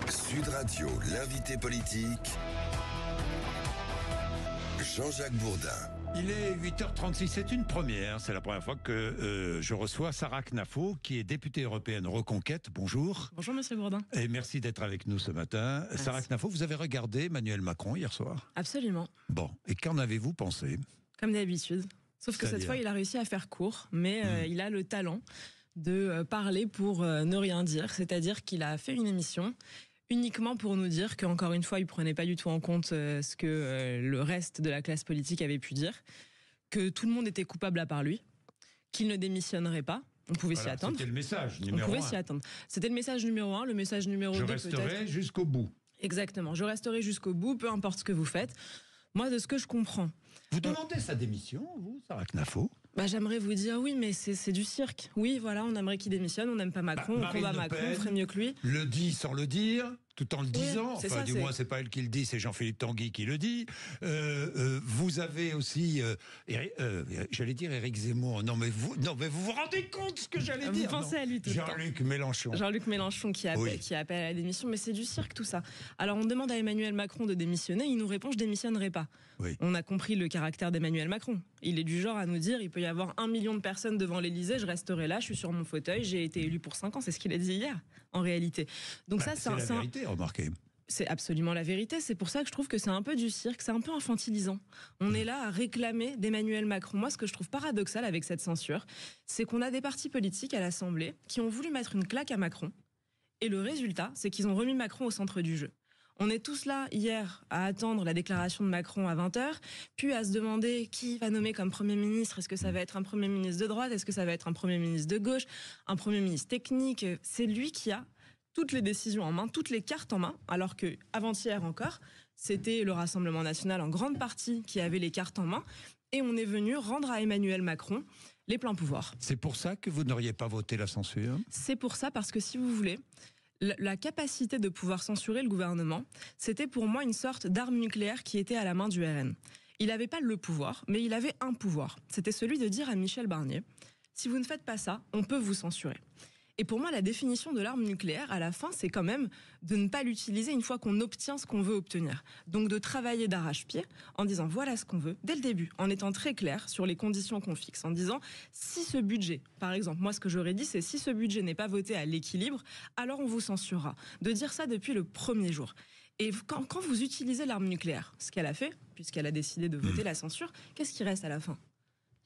Sud Radio, l'invité politique, Jean-Jacques Bourdin. Il est 8h36, c'est une première. C'est la première fois que je reçois Sarah Knafo, qui est députée européenne Reconquête. Bonjour. Bonjour Monsieur Bourdin. Et merci d'être avec nous ce matin. Merci. Sarah Knafo, vous avez regardé Emmanuel Macron hier soir? Absolument. Bon, et qu'en avez-vous pensé? Comme d'habitude. Sauf que cette fois, il a réussi à faire court, mais il a le talent de parler pour ne rien dire. C'est-à-dire qu'il a fait une émission uniquement pour nous dire qu'encore une fois, il prenait pas du tout en compte ce que le reste de la classe politique avait pu dire, que tout le monde était coupable à part lui, qu'il ne démissionnerait pas. On pouvait s'y attendre. C'était le message numéro 1. On pouvait s'y attendre. C'était le message numéro 1, le message numéro 2 peut-être. Je resterai jusqu'au bout. Exactement, je resterai jusqu'au bout, peu importe ce que vous faites. Moi, de ce que je comprends. Vous demandez sa démission, vous, Sarah Knafo? J'aimerais vous dire oui, mais c'est du cirque. Oui, voilà, on aimerait qu'il démissionne, on n'aime pas Macron, on combat Macron, on ferait mieux que lui. Le dit sans le dire, tout en le disant. Enfin, ça, du moins, c'est pas elle qui le dit, c'est Jean-Philippe Tanguy qui le dit. Vous avez aussi, j'allais dire Éric Zemmour. Non, mais vous vous rendez compte ce que j'allais dire? Vous pensez à lui tout le temps. Jean-Luc Mélenchon. Jean-Luc Mélenchon qui appelle à la démission, mais c'est du cirque tout ça. Alors on demande à Emmanuel Macron de démissionner, il nous répond je démissionnerai pas. Oui. On a compris le caractère d'Emmanuel Macron. Il est du genre à nous dire il peut y avoir 1 million de personnes devant l'Élysée, je resterai là, je suis sur mon fauteuil, j'ai été élu pour 5 ans, c'est ce qu'il a dit hier en réalité. Donc ça c'est la vérité, remarquez. C'est absolument la vérité, c'est pour ça que je trouve que c'est un peu du cirque, c'est un peu infantilisant. On est là à réclamer d'Emmanuel Macron. Moi, ce que je trouve paradoxal avec cette censure, c'est qu'on a des partis politiques à l'Assemblée qui ont voulu mettre une claque à Macron, et le résultat, c'est qu'ils ont remis Macron au centre du jeu. On est tous là, hier, à attendre la déclaration de Macron à 20h, puis à se demander qui va nommer comme Premier ministre. Est-ce que ça va être un Premier ministre de droite? Est-ce que ça va être un Premier ministre de gauche? Un Premier ministre technique? C'est lui qui a toutes les décisions en main, toutes les cartes en main, alors que avant-hier encore, c'était le Rassemblement national en grande partie qui avait les cartes en main, et on est venu rendre à Emmanuel Macron les pleins pouvoirs. C'est pour ça que vous n'auriez pas voté la censure? C'est pour ça, parce que si vous voulez, la capacité de pouvoir censurer le gouvernement, c'était pour moi une sorte d'arme nucléaire qui était à la main du RN. Il n'avait pas le pouvoir, mais il avait un pouvoir. C'était celui de dire à Michel Barnier, si vous ne faites pas ça, on peut vous censurer. Et pour moi, la définition de l'arme nucléaire, à la fin, c'est quand même de ne pas l'utiliser une fois qu'on obtient ce qu'on veut obtenir. Donc de travailler d'arrache-pied en disant voilà ce qu'on veut, dès le début, en étant très clair sur les conditions qu'on fixe, en disant si ce budget, par exemple, moi ce que j'aurais dit, c'est si ce budget n'est pas voté à l'équilibre, alors on vous censurera. De dire ça depuis le premier jour. Et quand vous utilisez l'arme nucléaire, ce qu'elle a fait, puisqu'elle a décidé de voter la censure, qu'est-ce qui reste à la fin ?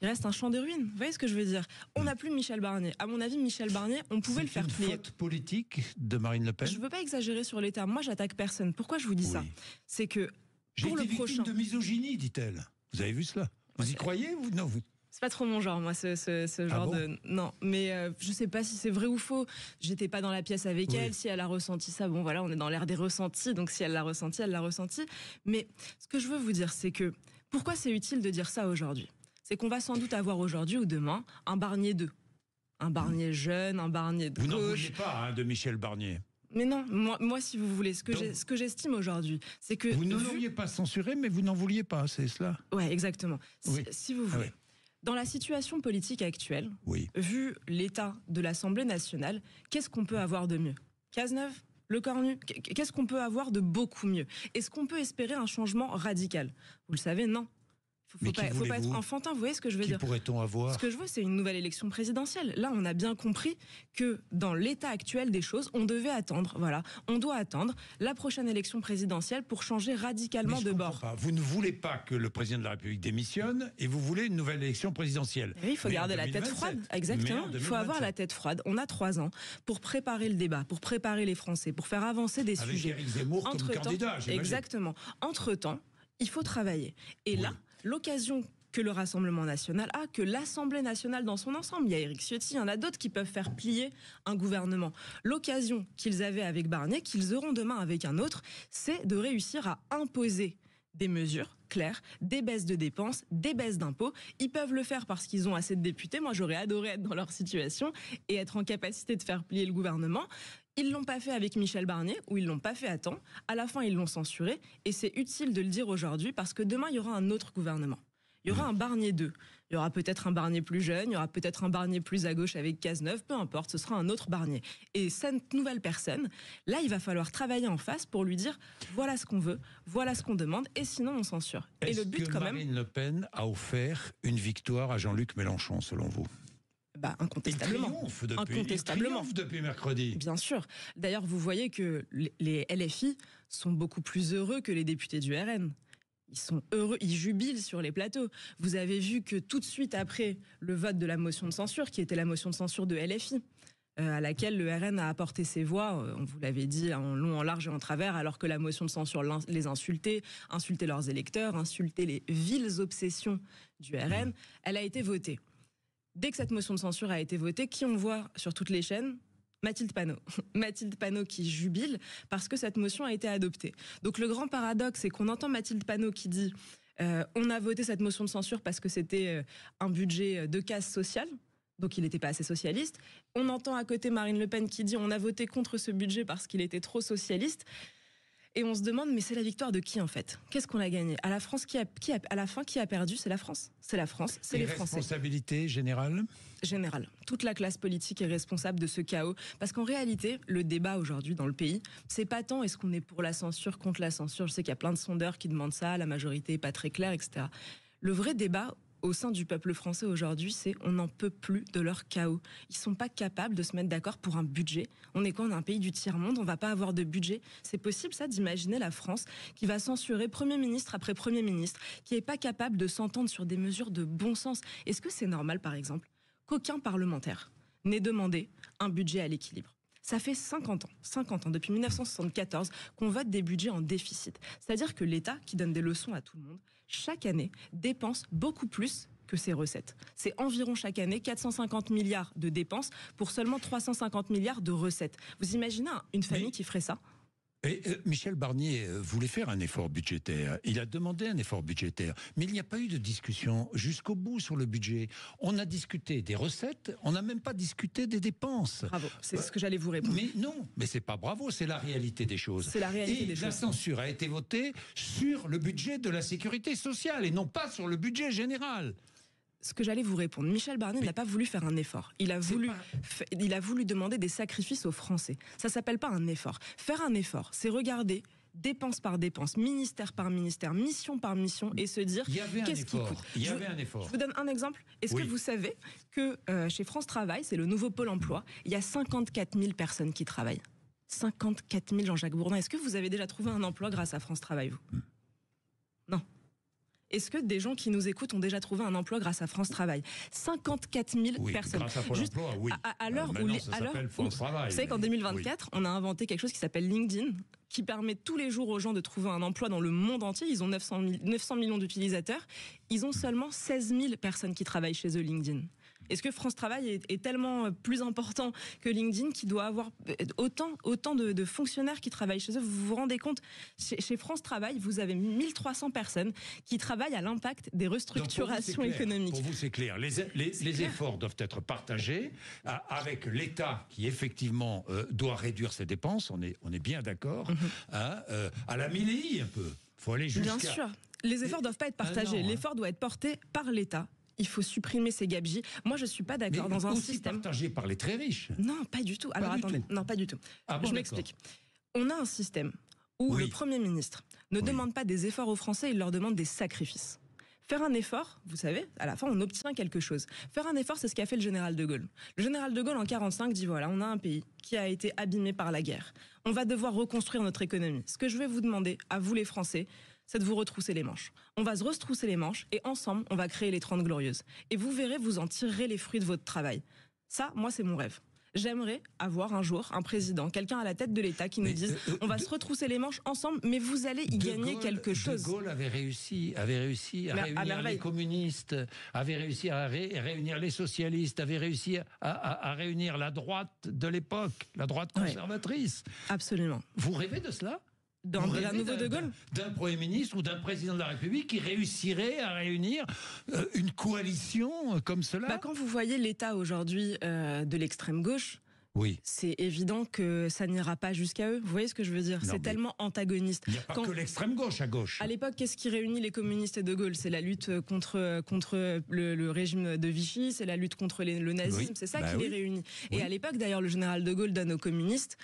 Il reste un champ de ruines. Vous voyez ce que je veux dire? On n'a plus Michel Barnier. À mon avis, Michel Barnier, on pouvait le faire plier. C'est une faute politique de Marine Le Pen? Je ne veux pas exagérer sur les termes. Moi, j'attaque personne. Pourquoi je vous dis ça? C'est que pour le prochain... J'ai été victime de misogynie, dit-elle. Vous avez vu cela? Vous y croyez ou non? C'est pas trop mon genre, moi, ce genre de... Non, mais je sais pas si c'est vrai ou faux. J'étais pas dans la pièce avec elle. Si elle a ressenti ça, bon voilà, on est dans l'ère des ressentis. Donc si elle l'a ressenti, elle l'a ressenti. Mais ce que je veux vous dire, c'est que pourquoi c'est utile de dire ça aujourd'hui? C'est qu'on va sans doute avoir aujourd'hui ou demain un Barnier 2. Un Barnier jeune, un Barnier de gauche. Vous n'en vouliez pas de Michel Barnier? Mais non, moi si vous voulez, ce que j'estime aujourd'hui, c'est que... Vous ne l'auriez pas censuré, mais vous n'en vouliez pas, c'est cela? Ouais, exactement. Si vous voulez. Dans la situation politique actuelle, vu l'état de l'Assemblée nationale, qu'est-ce qu'on peut avoir de mieux? Cazeneuve? Le Cornu? Qu'est-ce qu'on peut avoir de beaucoup mieux? Est-ce qu'on peut espérer un changement radical? Vous le savez, non. Faut pas être enfantin, vous voyez ce que je veux dire? Qui pourrait-on avoir? Ce que je veux, c'est une nouvelle élection présidentielle. Là, on a bien compris que dans l'état actuel des choses, on devait attendre, voilà, on doit attendre la prochaine élection présidentielle pour changer radicalement de bord. Vous ne voulez pas que le président de la République démissionne et vous voulez une nouvelle élection présidentielle. Oui, il faut garder la tête froide. Exactement. Il faut avoir la tête froide. On a 3 ans pour préparer le débat, pour préparer les Français, pour faire avancer des sujets. Avec Éric Zemmour comme candidat, j'imagine. Exactement. Entre-temps, il faut travailler. Et là, l'occasion que le Rassemblement national a, que l'Assemblée nationale dans son ensemble, il y a Éric Ciotti, il y en a d'autres qui peuvent faire plier un gouvernement. L'occasion qu'ils avaient avec Barnier, qu'ils auront demain avec un autre, c'est de réussir à imposer des mesures claires, des baisses de dépenses, des baisses d'impôts. Ils peuvent le faire parce qu'ils ont assez de députés. Moi, j'aurais adoré être dans leur situation et être en capacité de faire plier le gouvernement. Ils l'ont pas fait avec Michel Barnier, ou ils l'ont pas fait à temps. À la fin, ils l'ont censuré. Et c'est utile de le dire aujourd'hui parce que demain, il y aura un autre gouvernement. Il y aura un Barnier 2. Il y aura peut-être un Barnier plus jeune, il y aura peut-être un Barnier plus à gauche avec Cazeneuve, peu importe, ce sera un autre Barnier. Et cette nouvelle personne, là, il va falloir travailler en face pour lui dire voilà ce qu'on veut, voilà ce qu'on demande, et sinon on censure. Et le but, quand même. Marine Le Pen a offert une victoire à Jean-Luc Mélenchon, selon vous? Incontestablement. Il triomphe depuis mercredi. Bien sûr. D'ailleurs, vous voyez que les LFI sont beaucoup plus heureux que les députés du RN. Ils sont heureux, ils jubilent sur les plateaux. Vous avez vu que tout de suite après le vote de la motion de censure, qui était la motion de censure de LFI, à laquelle le RN a apporté ses voix, on vous l'avait dit, en long, en large et en travers, alors que la motion de censure les insultait leurs électeurs, insultait les viles obsessions du RN, elle a été votée. Dès que cette motion de censure a été votée, qui on voit sur toutes les chaînes ? Mathilde Panot. Mathilde Panot qui jubile parce que cette motion a été adoptée. Donc le grand paradoxe, c'est qu'on entend Mathilde Panot qui dit on a voté cette motion de censure parce que c'était un budget de casse sociale, donc il n'était pas assez socialiste. On entend à côté Marine Le Pen qui dit on a voté contre ce budget parce qu'il était trop socialiste. Et on se demande, mais c'est la victoire de qui en fait? Qu'est-ce qu'on a gagné? À la France, à la fin, qui a perdu? C'est la France. C'est la France, c'est les Français. Responsabilité générale? Générale. Toute la classe politique est responsable de ce chaos. Parce qu'en réalité, le débat aujourd'hui dans le pays, c'est pas tant est-ce qu'on est pour la censure, contre la censure. Je sais qu'il y a plein de sondeurs qui demandent ça, la majorité est pas très claire, etc. Le vrai débat au sein du peuple français aujourd'hui, c'est on n'en peut plus de leur chaos. Ils sont pas capables de se mettre d'accord pour un budget. On est quoi? On est un pays du tiers-monde, on va pas avoir de budget. C'est possible ça d'imaginer la France qui va censurer Premier ministre après Premier ministre, qui est pas capable de s'entendre sur des mesures de bon sens. Est-ce que c'est normal, par exemple, qu'aucun parlementaire n'ait demandé un budget à l'équilibre? Ça fait 50 ans, depuis 1974, qu'on vote des budgets en déficit. C'est-à-dire que l'État, qui donne des leçons à tout le monde, chaque année, dépense beaucoup plus que ses recettes. C'est environ chaque année 450 milliards de dépenses pour seulement 350 milliards de recettes. Vous imaginez une famille qui ferait ça ? Et Michel Barnier voulait faire un effort budgétaire. Il a demandé un effort budgétaire. Mais il n'y a pas eu de discussion jusqu'au bout sur le budget. On a discuté des recettes, on n'a même pas discuté des dépenses. Bravo, c'est ce que j'allais vous répondre. Mais non, mais c'est pas bravo, c'est la réalité des choses. C'est la réalité des choses. La censure a été votée sur le budget de la sécurité sociale et non pas sur le budget général. Ce que j'allais vous répondre, Michel Barnier n'a pas voulu faire un effort. Il a voulu demander des sacrifices aux Français. Ça s'appelle pas un effort. Faire un effort, c'est regarder dépense par dépense, ministère par ministère, mission par mission, et se dire qu'est-ce qui coûte. Il y avait un effort. Je vous donne un exemple. Est-ce que vous savez que chez France Travail, c'est le nouveau Pôle emploi, il y a 54 000 personnes qui travaillent. 54 000, Jean-Jacques Bourdin. Est-ce que vous avez déjà trouvé un emploi grâce à France Travail, vous? Non. Est-ce que des gens qui nous écoutent ont déjà trouvé un emploi grâce à France Travail? 54 000 personnes. Grâce à Pôle emploi, oui. À l'heure où... France Travail. Vous savez qu'en 2024, on a inventé quelque chose qui s'appelle LinkedIn, qui permet tous les jours aux gens de trouver un emploi dans le monde entier. Ils ont 900 millions d'utilisateurs. Ils ont seulement 16 000 personnes qui travaillent chez eux, LinkedIn. Est-ce que France Travail est tellement plus important que LinkedIn, qui doit avoir autant de fonctionnaires qui travaillent chez eux? Vous vous rendez compte, chez France Travail, vous avez 1300 personnes qui travaillent à l'impact des restructurations économiques. Pour vous, c'est clair. Les efforts doivent être partagés avec l'État qui, effectivement, doit réduire ses dépenses. On est bien d'accord. À la Milei, un peu. Il faut aller jusqu'à... Bien sûr. Les efforts ne doivent pas être partagés. L'effort doit être porté par l'État. Il faut supprimer ces gabegies. Moi, je ne suis pas d'accord dans un système partagé par les très riches. Non, pas du tout. Alors attendez, non, pas du tout. Je m'explique. On a un système où le Premier ministre ne demande pas des efforts aux Français, il leur demande des sacrifices. Faire un effort, vous savez, à la fin, on obtient quelque chose. Faire un effort, c'est ce qu'a fait le général de Gaulle. Le général de Gaulle, en 1945, dit voilà, on a un pays qui a été abîmé par la guerre. On va devoir reconstruire notre économie. Ce que je vais vous demander, à vous les Français, c'est de vous retrousser les manches. On va se retrousser les manches et ensemble, on va créer les 30 Glorieuses. Et vous verrez, vous en tirerez les fruits de votre travail. Ça, moi, c'est mon rêve. J'aimerais avoir un jour un président, quelqu'un à la tête de l'État qui nous dise on va se retrousser les manches ensemble, mais vous allez y gagner quelque chose. De Gaulle avait réussi à réunir les communistes, avait réussi à réunir les socialistes, avait réussi à réunir la droite de l'époque, la droite conservatrice. Absolument. Vous rêvez de cela ? D'un nouveau de Gaulle, d'un Premier ministre ou d'un président de la République qui réussirait à réunir une coalition comme cela? Quand vous voyez l'état aujourd'hui de l'extrême gauche, Oui. c'est évident que ça n'ira pas jusqu'à eux. Vous voyez ce que je veux dire? Non, C'est mais tellement antagoniste. Il n'y a pas que l'extrême gauche à gauche. À l'époque, qu'est-ce qui réunit les communistes et De Gaulle? C'est la lutte contre le régime de Vichy, c'est la lutte contre le nazisme, Oui. c'est ça Bah qui oui. les réunit. Et Oui. à l'époque, d'ailleurs, le général De Gaulle donne aux communistes,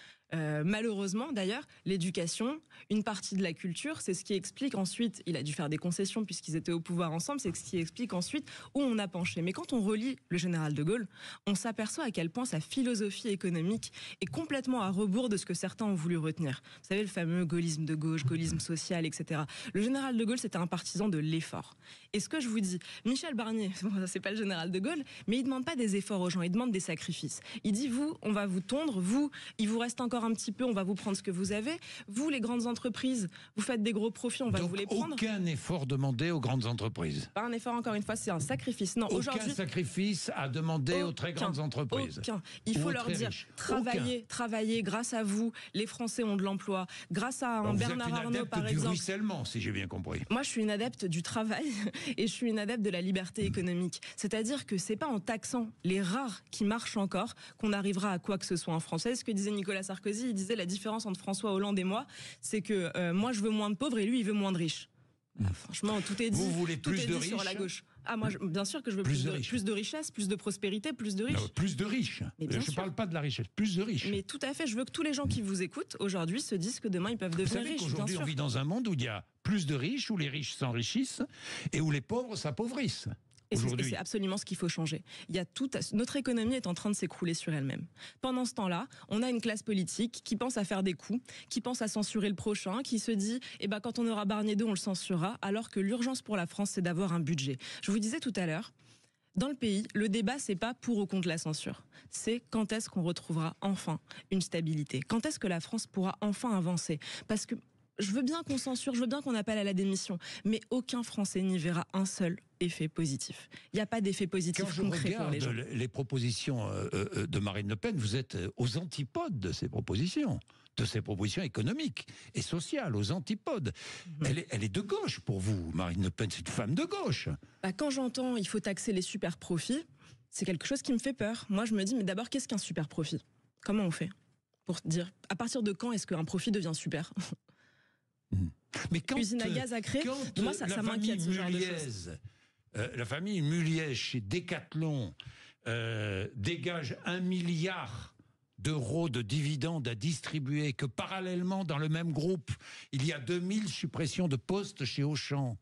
malheureusement d'ailleurs, l'éducation, une partie de la culture, c'est ce qui explique ensuite, il a dû faire des concessions puisqu'ils étaient au pouvoir ensemble, c'est ce qui explique ensuite où on a penché. Mais quand on relit le général De Gaulle, on s'aperçoit à quel point sa philosophie économique est complètement à rebours de ce que certains ont voulu retenir. Vous savez, le fameux gaullisme de gauche, gaullisme social, etc. Le général De Gaulle, c'était un partisan de l'effort. Et ce que je vous dis, Michel Barnier, c'est pas le général De Gaulle, mais il demande pas des efforts aux gens, il demande des sacrifices. Il dit, vous, on va vous tondre, vous, il vous reste encore un petit peu, on va vous prendre ce que vous avez. Vous, les grandes entreprises, vous faites des gros profits, on va Donc, vous les prendre. aucun effort demandé aux grandes entreprises. Pas un effort, encore une fois, c'est un sacrifice. Non, Aucun aujourd'hui, sacrifice à demander aux très grandes entreprises. aucun. Il Ou faut aux leur très dire, riches. travaillez, grâce à vous, les Français ont de l'emploi. Grâce à un Alors, Bernard vous êtes une Arnault, adepte par du exemple. ruissellement, si j'ai bien compris. Moi, je suis une adepte du travail et je suis une adepte de la liberté économique. C'est-à-dire que c'est pas en taxant les rares qui marchent encore qu'on arrivera à quoi que ce soit en France. Ce que disait Nicolas Sarkozy, il disait la différence entre François Hollande et moi, c'est que moi, je veux moins de pauvres et lui, il veut moins de riches. Franchement, tout est dit. Vous voulez tout plus est de dit sur riches la gauche. Ah, moi, bien sûr que je veux Plus de plus riches. de richesse, plus de prospérité, plus de riches. Non, plus de riches. Mais bien Je ne sûr. parle pas de la richesse, plus de riches. Mais tout à fait, je veux que tous les gens qui vous écoutent aujourd'hui se disent que demain ils peuvent Vous devenir savez riches, bien qu'aujourd'hui, sûr. on vit dans un monde où il y a plus de riches, où les riches s'enrichissent et où les pauvres s'appauvrissent. Et Aujourd'hui. c'est absolument ce qu'il faut changer. Il y a notre économie est en train de s'écrouler sur elle-même. Pendant ce temps-là, on a une classe politique qui pense à faire des coups, qui pense à censurer le prochain, qui se dit, quand on aura Barnier 2, on le censurera, alors que l'urgence pour la France, c'est d'avoir un budget. Je vous disais tout à l'heure, dans le pays, le débat, c'est pas pour ou contre la censure. C'est quand est-ce qu'on retrouvera enfin une stabilité. Quand est-ce que la France pourra enfin avancer. Parce que je veux bien qu'on censure, je veux bien qu'on appelle à la démission, mais aucun Français n'y verra un seul effet positif. Il n'y a pas d'effet positif Quand je concret pour les gens. regarde les propositions de Marine Le Pen, vous êtes aux antipodes de ces propositions économiques et sociales, aux antipodes. Elle est de gauche pour vous, Marine Le Pen, c'est une femme de gauche. Quand j'entends il faut taxer les super profits, c'est quelque chose qui me fait peur. Moi, je me dis, mais d'abord, qu'est-ce qu'un super profit? Comment on fait pour dire, à partir de quand est-ce qu'un profit devient super? Mais quand, Usine à gaz à créer, quand moi, ça m'inquiète, ce genre de choses. La famille Muliez chez Decathlon dégage 1 milliard d'euros de dividendes à distribuer, que parallèlement dans le même groupe, il y a 2000 suppressions de postes chez Auchan.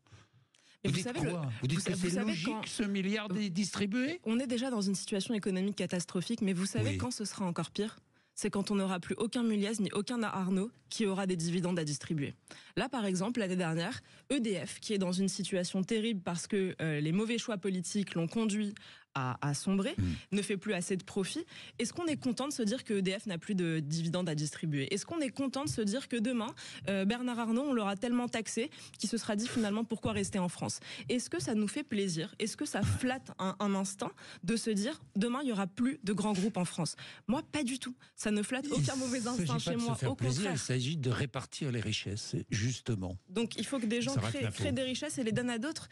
Mais Vous dites quoi? Vous dites que c'est logique ce milliard distribué? On est déjà dans une situation économique catastrophique, mais vous savez Oui. quand ce sera encore pire? C'est quand on n'aura plus aucun Muliez ni aucun Arnaud qui aura des dividendes à distribuer. Là, par exemple, l'année dernière, EDF, qui est dans une situation terrible parce que les mauvais choix politiques l'ont conduit à sombrer, ne fait plus assez de profit. Est-ce qu'on est content de se dire que EDF n'a plus de dividendes à distribuer? Est-ce qu'on est content de se dire que demain, Bernard Arnault, on l'aura tellement taxé qu'il se sera dit finalement pourquoi rester en France? Est-ce que ça nous fait plaisir? Est-ce que ça flatte un instinct de se dire demain, il n'y aura plus de grands groupes en France? Moi, pas du tout. Ça ne flatte aucun mauvais instinct chez moi. Au Plaisir, il contraire. s'agit de répartir les richesses, justement. Donc il faut que des gens créent des richesses et les donnent à d'autres.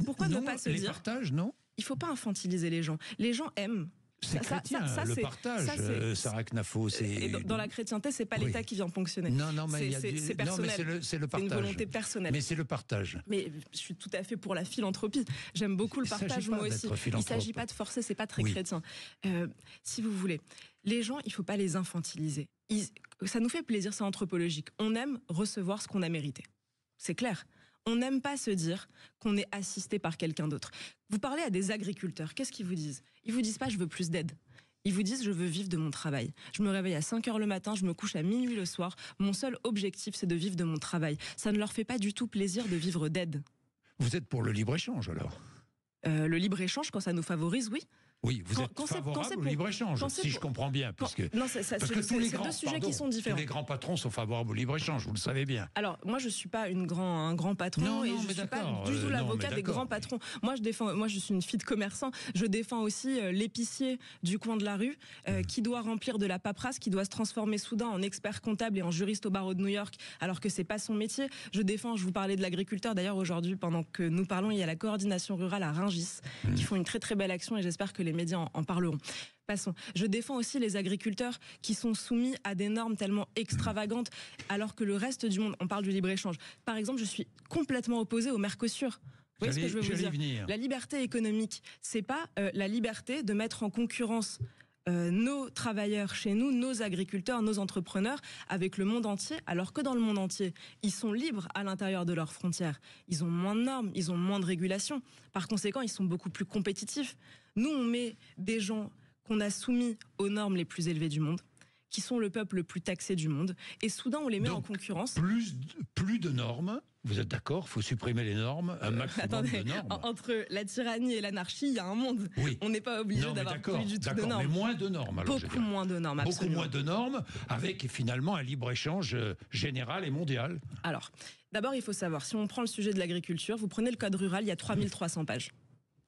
Pourquoi non, ne pas se les dire partages, non? il faut pas infantiliser les gens. Les gens aiment. C'est chrétien, le partage, Sarah Knafo. Et dans la chrétienté, c'est pas l'État qui vient ponctionner. Non, mais c'est personnel. C'est le partage. C'est une volonté personnelle. Mais c'est le partage. Mais je suis tout à fait pour la philanthropie. J'aime beaucoup le partage, moi aussi. Il ne s'agit pas de forcer, c'est pas très chrétien. Si vous voulez, les gens, il faut pas les infantiliser. Ça nous fait plaisir, c'est anthropologique. On aime recevoir ce qu'on a mérité. C'est clair. On n'aime pas se dire qu'on est assisté par quelqu'un d'autre. Vous parlez à des agriculteurs, qu'est-ce qu'ils vous disent? Ils vous disent pas je veux plus d'aide. Ils vous disent je veux vivre de mon travail. Je me réveille à 5h le matin, je me couche à minuit le soir. Mon seul objectif c'est de vivre de mon travail. Ça ne leur fait pas du tout plaisir de vivre d'aide. Vous êtes pour le libre-échange alors? Le libre-échange, quand ça nous favorise, oui. Oui, vous êtes favorable au libre-échange, si je comprends bien. Parce que c'est deux sujets qui sont différents. Tous les grands patrons sont favorables au libre-échange, vous le savez bien. Alors, moi, je ne suis pas un grand patron et je ne suis pas du tout l'avocat des grands patrons. Moi, je suis une fille de commerçant. Je défends aussi l'épicier du coin de la rue qui doit remplir de la paperasse, qui doit se transformer soudain en expert comptable et en juriste au barreau de New York, alors que c'est pas son métier. Je vous parlais de l'agriculteur. D'ailleurs, aujourd'hui, pendant que nous parlons, il y a la coordination rurale à Rungis qui font une très très belle action et j'espère que les médias en parleront. Passons. Je défends aussi les agriculteurs qui sont soumis à des normes tellement extravagantes, alors que le reste du monde, on parle du libre-échange. Par exemple, je suis complètement opposée au Mercosur. Vous voyez ce que je veux vous dire ? La liberté économique, c'est pas la liberté de mettre en concurrence nos travailleurs chez nous, nos agriculteurs, nos entrepreneurs, avec le monde entier, alors que dans le monde entier, ils sont libres à l'intérieur de leurs frontières. Ils ont moins de normes, ils ont moins de régulations. Par conséquent, ils sont beaucoup plus compétitifs. Nous, on met des gens qu'on a soumis aux normes les plus élevées du monde, qui sont le peuple le plus taxé du monde, et soudain on les met en concurrence. Plus de normes, vous êtes d'accord ? Il faut supprimer les normes, un maximum de normes. Entre la tyrannie et l'anarchie, il y a un monde. Oui. On n'est pas obligé d'avoir plus du tout de normes. Mais moins de normes. Alors, beaucoup moins de normes, absolument. Beaucoup moins de normes, avec finalement un libre-échange général et mondial. Alors, d'abord il faut savoir, si on prend le sujet de l'agriculture, vous prenez le code rural, il y a 3300 pages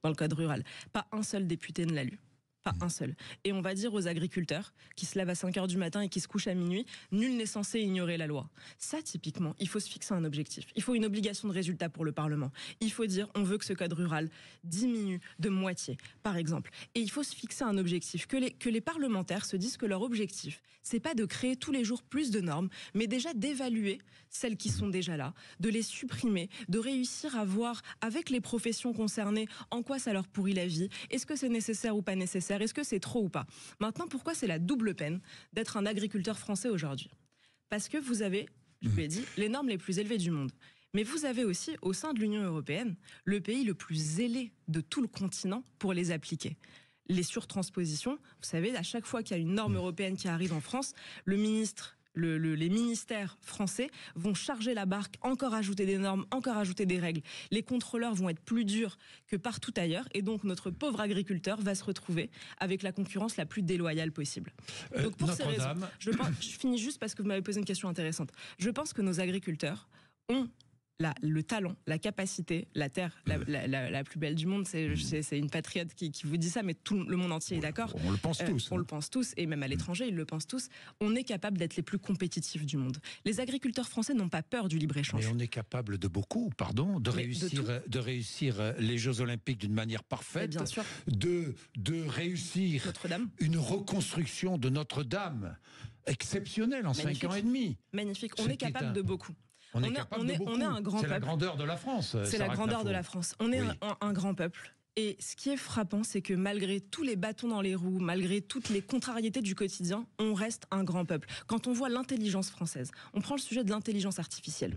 dans le code rural. Pas un seul député ne l'a lu. Pas un seul. Et on va dire aux agriculteurs qui se lèvent à 5h du matin et qui se couchent à minuit, nul n'est censé ignorer la loi. Ça, typiquement, il faut se fixer un objectif. Il faut une obligation de résultat pour le Parlement. Il faut dire, on veut que ce code rural diminue de moitié, par exemple. Et il faut se fixer un objectif. Que les parlementaires se disent que leur objectif, c'est pas de créer tous les jours plus de normes, mais déjà d'évaluer celles qui sont déjà là, de les supprimer, de réussir à voir avec les professions concernées en quoi ça leur pourrit la vie. Est-ce que c'est nécessaire ou pas nécessaire ? Est-ce que c'est trop ou pas ? Maintenant, pourquoi c'est la double peine d'être un agriculteur français aujourd'hui ? Parce que vous avez, je vous l'ai dit, les normes les plus élevées du monde. Mais vous avez aussi, au sein de l'Union européenne, le pays le plus zélé de tout le continent pour les appliquer. Les surtranspositions, vous savez, à chaque fois qu'il y a une norme européenne qui arrive en France, le ministre... les ministères français vont charger la barque, encore ajouter des normes, encore ajouter des règles. Les contrôleurs vont être plus durs que partout ailleurs, et donc notre pauvre agriculteur va se retrouver avec la concurrence la plus déloyale possible. Donc pour ces raisons, je finis juste parce que vous m'avez posé une question intéressante. Je pense que nos agriculteurs ont le talent, la capacité, la terre la plus belle du monde, c'est une patriote qui vous dit ça, mais tout le monde entier est d'accord. On le pense tous. On le pense tous, et même à l'étranger, ils le pensent tous. On est capable d'être les plus compétitifs du monde. Les agriculteurs français n'ont pas peur du libre-échange. Mais on est capable de beaucoup, de réussir les Jeux Olympiques d'une manière parfaite, bien sûr. de réussir Notre-Dame. Une reconstruction de Notre-Dame exceptionnelle en 5 ans et demi. Magnifique, on est capable de beaucoup. On est un grand peuple. C'est la grandeur de la France. C'est la grandeur de la France. On est un grand peuple. Et ce qui est frappant, c'est que malgré tous les bâtons dans les roues, malgré toutes les contrariétés du quotidien, on reste un grand peuple. Quand on voit l'intelligence française, on prend le sujet de l'intelligence artificielle.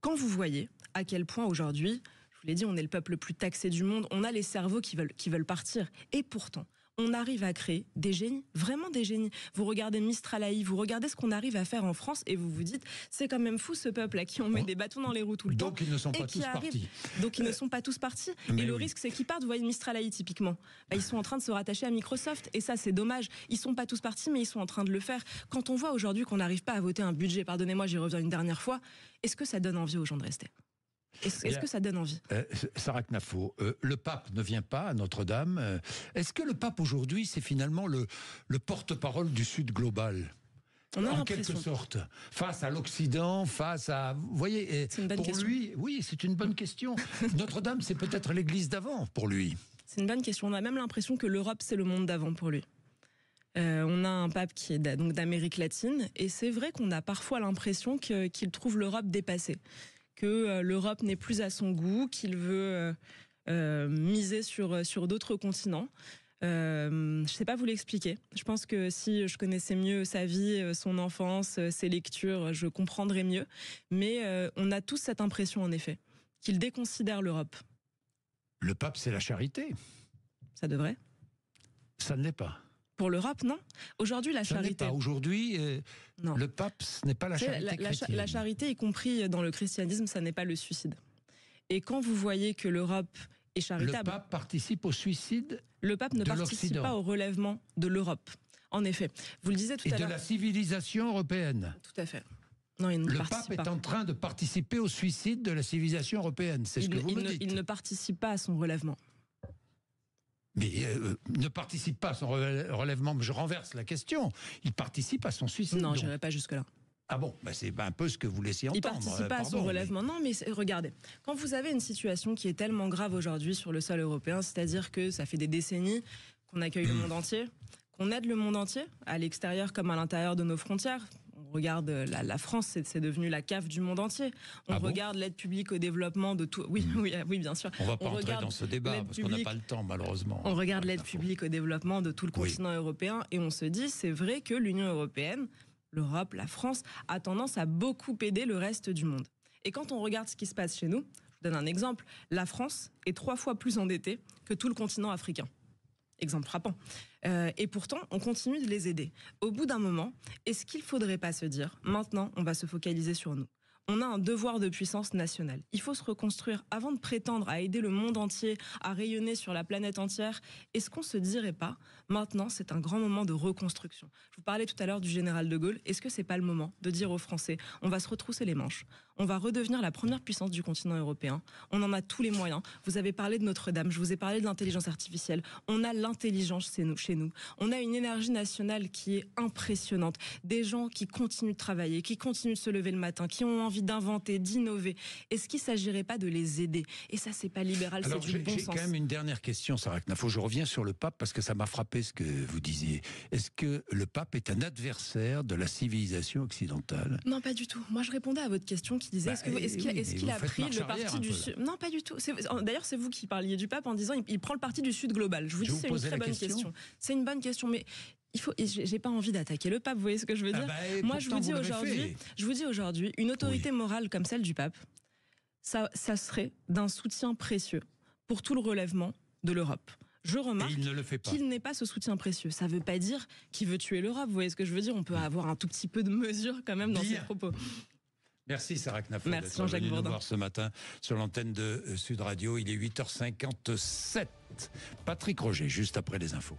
Quand vous voyez à quel point aujourd'hui, je vous l'ai dit, on est le peuple le plus taxé du monde, on a les cerveaux qui veulent partir. Et pourtant, on arrive à créer des génies, vraiment des génies. Vous regardez Mistral AI, vous regardez ce qu'on arrive à faire en France et vous vous dites, c'est quand même fou ce peuple à qui on met des bâtons dans les roues tout le temps. Donc ils ne sont pas tous partis. Donc ils ne sont pas tous partis. Et le risque, c'est qu'ils partent. Vous voyez Mistral AI typiquement. Ils sont en train de se rattacher à Microsoft et ça, c'est dommage. Ils sont pas tous partis, mais ils sont en train de le faire. Quand on voit aujourd'hui qu'on n'arrive pas à voter un budget, pardonnez-moi, j'y reviens une dernière fois, est-ce que ça donne envie aux gens de rester ? Est-ce que ça donne envie ? Sarah Knafo, le pape ne vient pas à Notre-Dame. Est-ce que le pape aujourd'hui, c'est finalement le porte-parole du Sud global ? En quelque sorte, face à l'Occident, face à... Vous voyez, pour question. Lui, oui, c'est une bonne question. Notre-Dame, c'est peut-être l'église d'avant pour lui. C'est une bonne question. On a même l'impression que l'Europe, c'est le monde d'avant pour lui. On a un pape qui est donc d'Amérique latine, et c'est vrai qu'on a parfois l'impression qu'il trouve l'Europe dépassée. Que l'Europe n'est plus à son goût, qu'il veut miser sur d'autres continents. Je ne sais pas vous l'expliquer. Je pense que si je connaissais mieux sa vie, son enfance, ses lectures, je comprendrais mieux. Mais on a tous cette impression, en effet, qu'il déconsidère l'Europe. Le pape, c'est la charité. Ça devrait. Ça ne l'est pas. Pour l'Europe, non. Aujourd'hui, la charité. Aujourd'hui, le pape, ce n'est pas la charité chrétienne. La charité, y compris dans le christianisme, ça n'est pas le suicide. Et quand vous voyez que l'Europe est charitable... Le pape participe au suicide. Le pape ne participe pas au relèvement de l'Europe. En effet. Vous le disiez tout à l'heure. Et de la civilisation européenne. Tout à fait. Non, il ne le pape est en train de participer au suicide de la civilisation européenne. C'est ce que vous me dites. Il ne participe pas à son relèvement. Mais ne participe pas à son relèvement, mais je renverse la question. Il participe à son suicide. Non, je n'irai pas jusque-là. Ah bon, c'est un peu ce que vous laissiez entendre. Il ne participe pas à son relèvement. Non, mais regardez, quand vous avez une situation qui est tellement grave aujourd'hui sur le sol européen, c'est-à-dire que ça fait des décennies qu'on accueille le monde entier, qu'on aide le monde entier, à l'extérieur comme à l'intérieur de nos frontières. On regarde la France, c'est devenu la CAF du monde entier. On regarde l'aide publique au développement de tout. Oui, oui, bien sûr. On va pas entrer dans ce débat parce qu'on n'a pas le temps, malheureusement. On regarde l'aide publique au développement de tout le continent européen et on se dit, c'est vrai que l'Union européenne, l'Europe, la France, a tendance à beaucoup aider le reste du monde. Et quand on regarde ce qui se passe chez nous, je vous donne un exemple, la France est 3 fois plus endettée que tout le continent africain. Exemple frappant. Et pourtant, on continue de les aider. Au bout d'un moment, est-ce qu'il ne faudrait pas se dire, maintenant, on va se focaliser sur nous? On a un devoir de puissance nationale. Il faut se reconstruire avant de prétendre à aider le monde entier, à rayonner sur la planète entière. Est-ce qu'on se dirait pas, maintenant, c'est un grand moment de reconstruction? Je vous parlais tout à l'heure du général de Gaulle. Est-ce que c'est pas le moment de dire aux Français, on va se retrousser les manches, on va redevenir la première puissance du continent européen, on en a tous les moyens. Vous avez parlé de Notre-Dame, je vous ai parlé de l'intelligence artificielle. On a l'intelligence chez nous. On a une énergie nationale qui est impressionnante. Des gens qui continuent de travailler, qui continuent de se lever le matin, qui ont envie d'inventer, d'innover. Est-ce qu'il ne s'agirait pas de les aider? Et ça, c'est pas libéral, c'est du bon sens. J'ai quand même une dernière question, Sarah Knafo. Je reviens sur le pape parce que ça m'a frappé ce que vous disiez. Est-ce que le pape est un adversaire de la civilisation occidentale? Non, pas du tout. Moi, je répondais à votre question qui disait est-ce qu'il a pris le parti du Sud? Non, pas du tout. D'ailleurs, c'est vous qui parliez du pape en disant il prend le parti du Sud global. Je vous dis, c'est une très bonne question. C'est une bonne question, mais j'ai pas envie d'attaquer le pape, vous voyez ce que je veux dire? Moi, je vous dis aujourd'hui, une autorité morale comme celle du pape, ça serait d'un soutien précieux pour tout le relèvement de l'Europe. Je remarque qu'il n'est pas ce soutien précieux. Ça ne veut pas dire qu'il veut tuer l'Europe, vous voyez ce que je veux dire? On peut avoir un tout petit peu de mesure quand même dans ses propos. Merci Sarah Knafo d'être venue nous voir ce matin sur l'antenne de Sud Radio. Il est 8h57. Patrick Roger, juste après les infos.